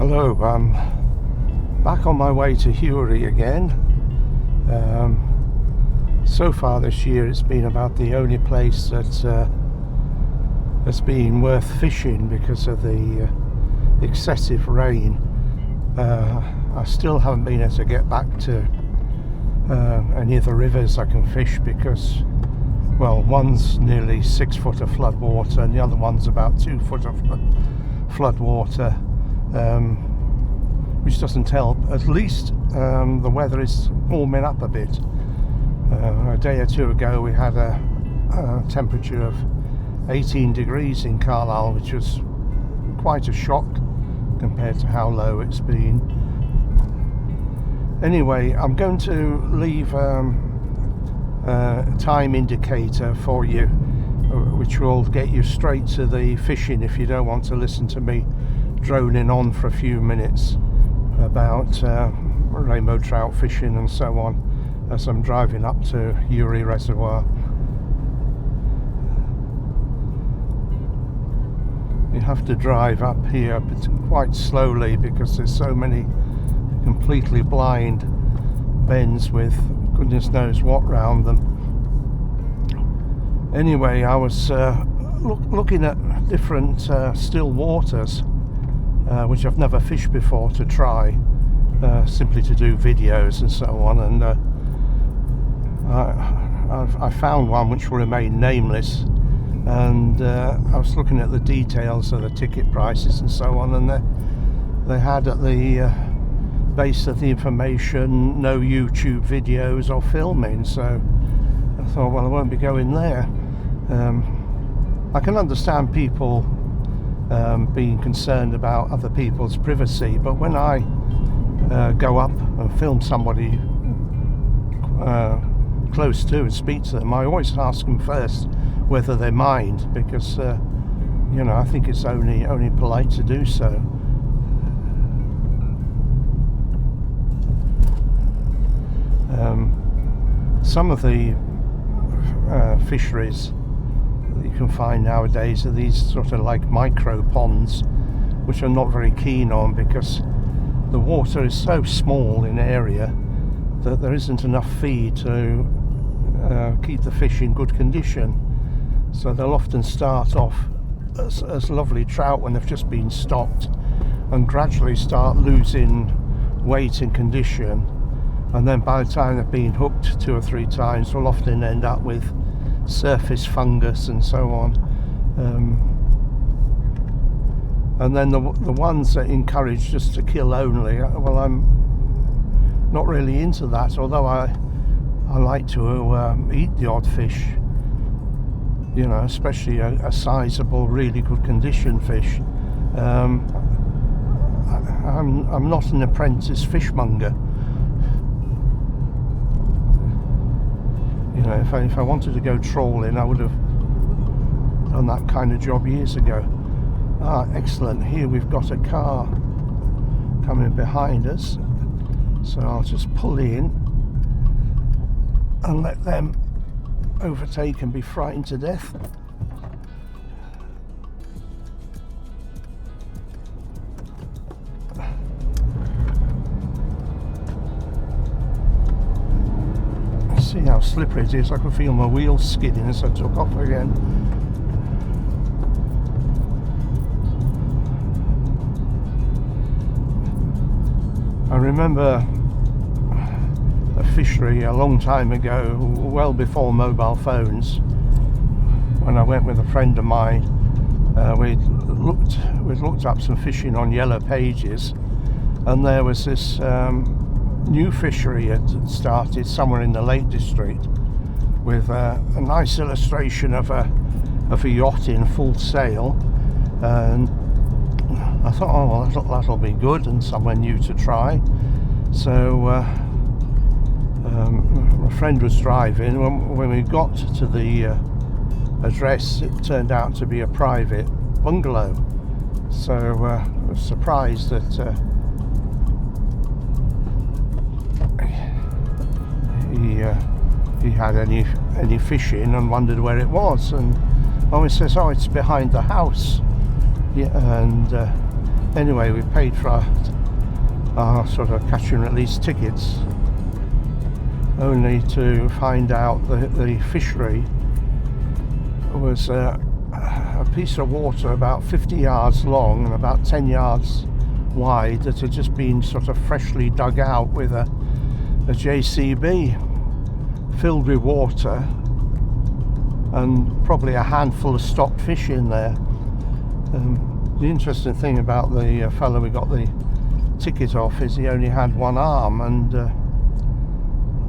Hello, I'm back on my way to Fishery again. So far this year it's been about the only place that's been worth fishing because of the excessive rain. I still haven't been able to get back to any of the rivers I can fish because, well, one's nearly 6 foot of flood water and the other one's about 2 foot of flood water, which doesn't help. At least the weather is warming up a bit. A day or two ago we had a temperature of 18 degrees in Carlisle, which was quite a shock compared to how low it's been. Anyway, I'm going to leave a time indicator for you, which will get you straight to the fishing if you don't want to listen to me droning on for a few minutes about rainbow trout fishing and so on as I'm driving up to Fishery Reservoir. You have to drive up here quite slowly because there's so many completely blind bends with goodness knows what round them. Anyway, I was looking at different still waters which I've never fished before to try, simply to do videos and so on, and I found one which will remain nameless, and I was looking at the details of the ticket prices and so on, and they had at the base of the information no YouTube videos or filming, so I thought, well, I won't be going there. I can understand people being concerned about other people's privacy, but when I go up and film somebody close to and speak to them, I always ask them first whether they mind, because you know, I think it's only polite to do so. Some of the fisheries that you can find nowadays are these sort of like micro ponds, which I'm not very keen on because the water is so small in area that there isn't enough feed to keep the fish in good condition. So they'll often start off as lovely trout when they've just been stocked and gradually start losing weight and condition, and then by the time they've been hooked 2 or 3 times we'll often end up with surface fungus and so on. And then the ones that encourage just to kill only, well, I'm not really into that, although I like to eat the odd fish, you know, especially a sizable, really good condition fish. I'm not an apprentice fishmonger. You know, if I wanted to go trawling, I would have done that kind of job years ago. Ah, excellent. Here we've got a car coming behind us, so I'll just pull in and let them overtake and be frightened to death. See how slippery it is. I can feel my wheels skidding as I took off again. I remember a fishery a long time ago, well before mobile phones, when I went with a friend of mine. We'd looked up some fishing on Yellow Pages, and there was this new fishery had started somewhere in the Lake District with a nice illustration of a yacht in full sail, and I thought, oh well, that'll be good and somewhere new to try. So my friend was driving. When we got to the address, it turned out to be a private bungalow, so I was surprised that he had any fishing, and wondered where it was, and he says, oh, it's behind the house. Yeah, and Anyway, we paid for our sort of catch and release tickets, only to find out that the fishery was a piece of water about 50 yards long and about 10 yards wide that had just been sort of freshly dug out with a JCB, filled with water, and probably a handful of stocked fish in there. The interesting thing about the fellow we got the ticket off is he only had one arm, and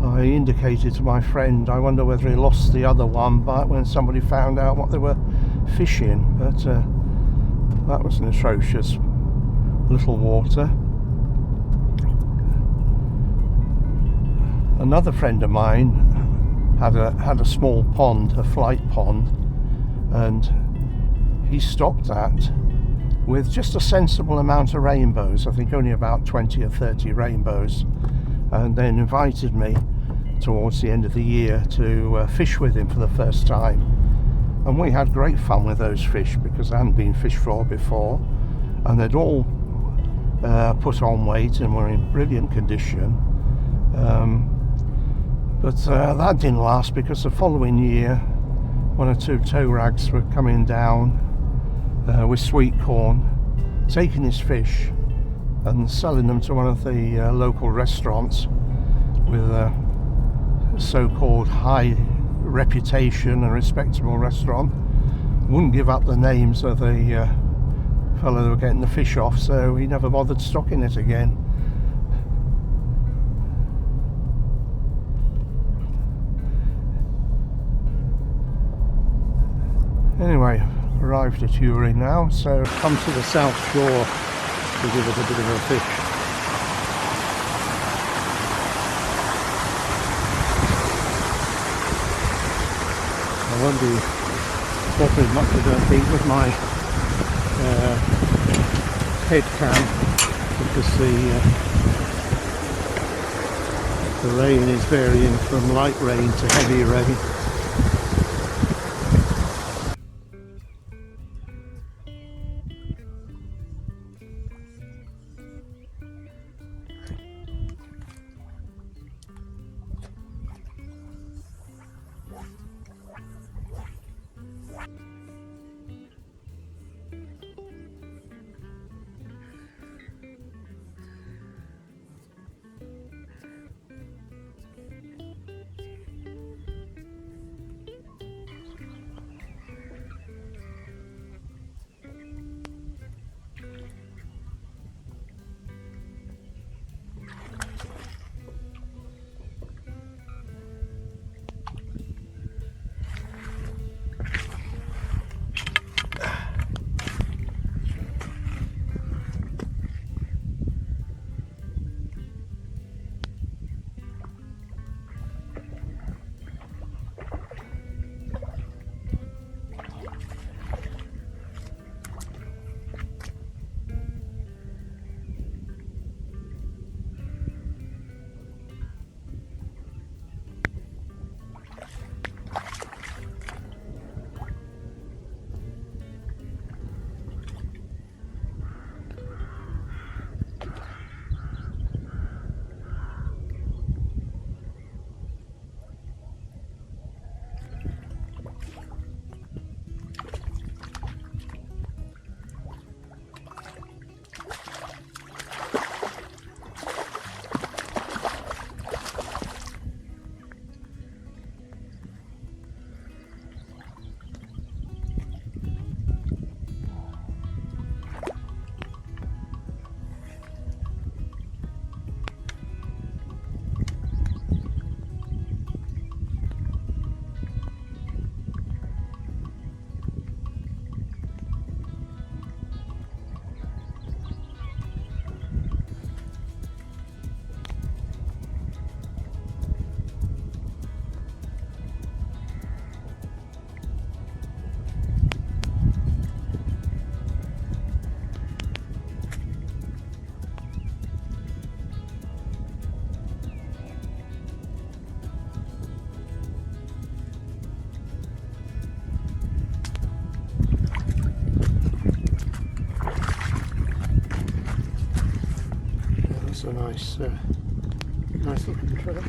I indicated to my friend, I wonder whether he lost the other one but when somebody found out what they were fishing. But that was an atrocious little water. Another friend of mine had a small pond, a flight pond, and he stocked that with just a sensible amount of rainbows. I think only about 20 or 30 rainbows, and then invited me towards the end of the year to fish with him for the first time. And we had great fun with those fish because they hadn't been fished for before, and they'd all put on weight and were in brilliant condition. But that didn't last, because the following year one or two tow rags were coming down with sweet corn, taking his fish and selling them to one of the local restaurants with a so-called high reputation and respectable restaurant. Wouldn't give up the names of the fellow they were getting the fish off, so he never bothered stocking it again. Anyway, arrived at Uri now, so come to the south shore to give it a bit of a fish. I won't be bothered much, I don't think, with my head cam, because the rain is varying from light rain to heavy rain. That's a nice looking trout.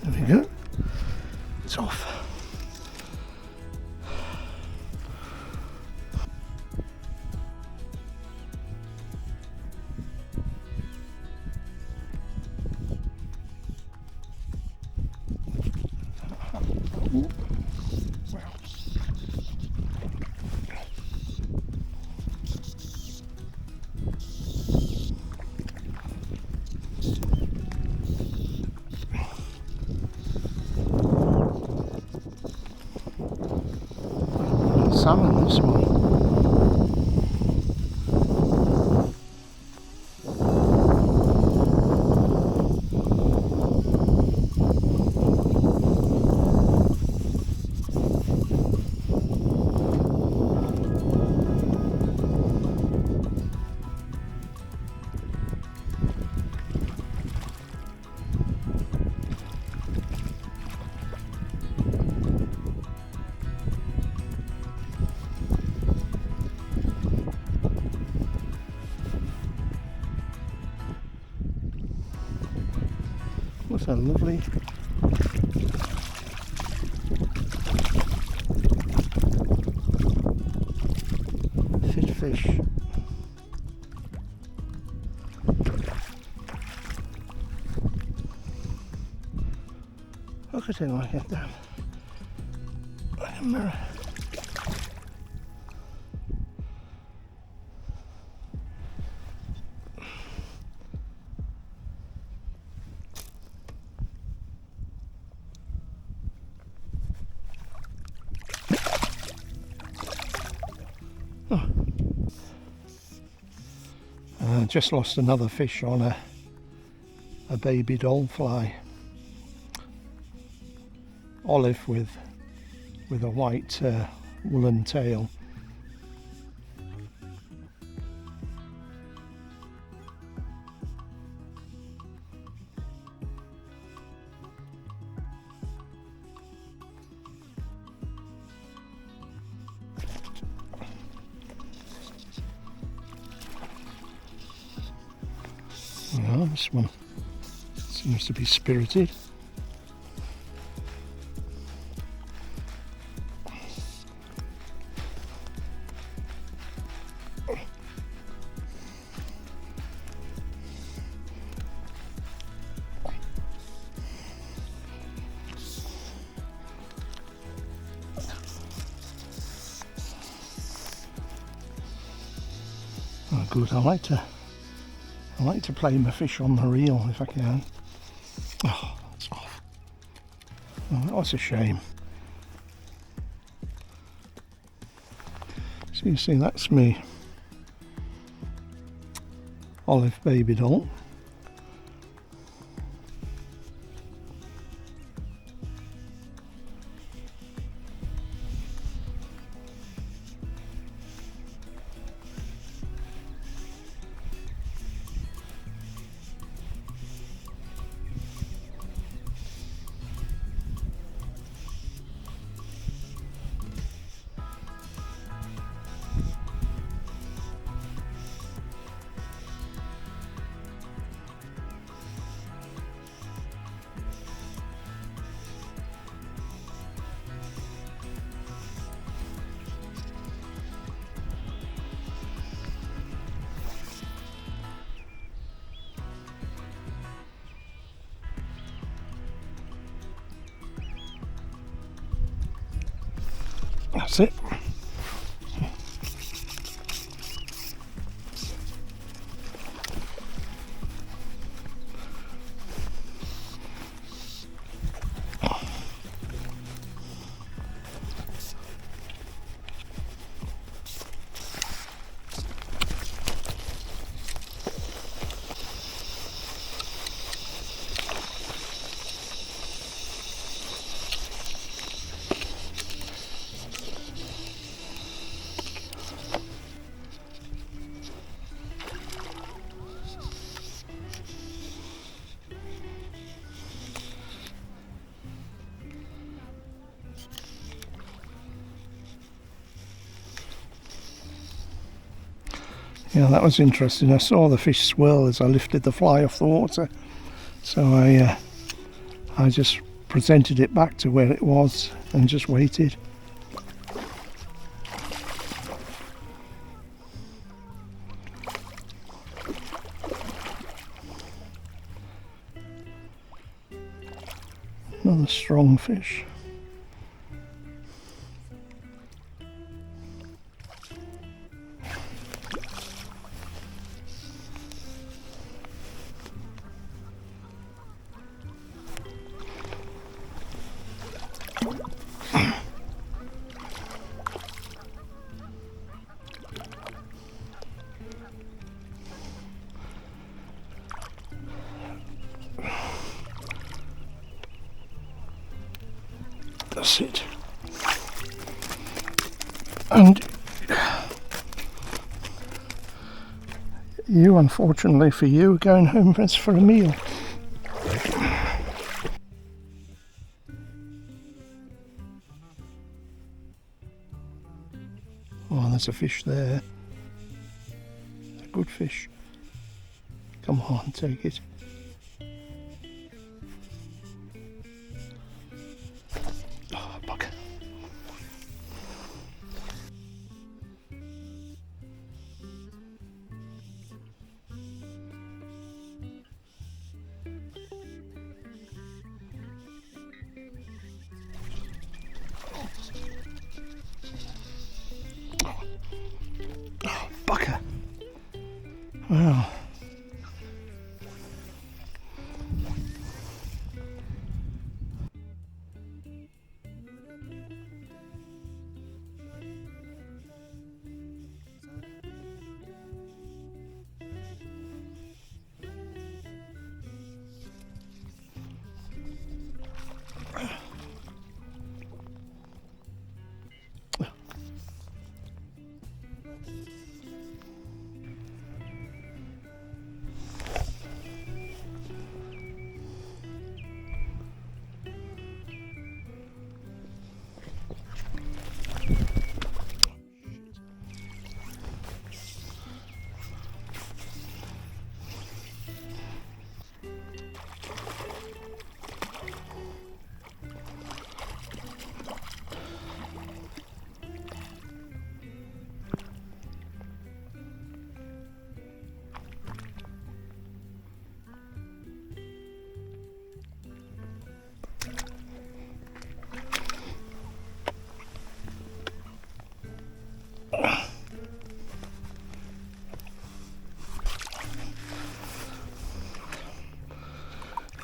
There we go. It's off. Salmon, this one. What's a lovely fit fish. Look at him like that, like a mirror. Oh. Just lost another fish on a baby dollfly. Olive with a white woolen tail. Well, this one seems to be spirited. good. I like to play my fish on the reel if I can. Oh, it's off. Oh, that was a shame. So you see, that's me olive baby doll. That's it. Yeah, that was interesting. I saw the fish swirl as I lifted the fly off the water, so I just presented it back to where it was and just waited. Another strong fish. That's it. And you, unfortunately for you, are going home for a meal. Oh, there's a fish there. A good fish. Come on, take it. Oh, bugger. Oh, bugger. Wow.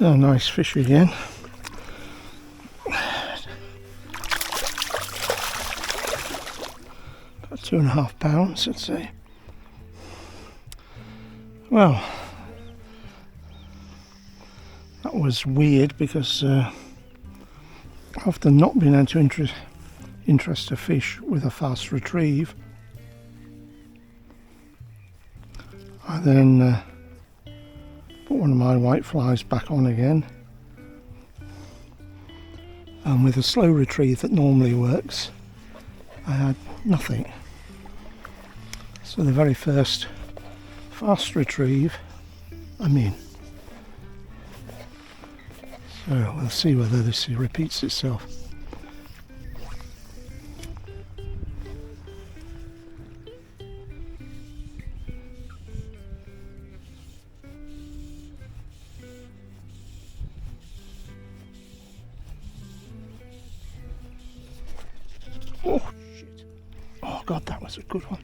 A nice fish again. About 2.5 pounds, I'd say. Well, that was weird because I've often not been able to interest a fish with a fast retrieve. I then put one of my white flies back on again, and with a slow retrieve that normally works, I had nothing. So the very first fast retrieve, I'm in. So we'll see whether this repeats itself. Oh shit. Oh god, that was a good one.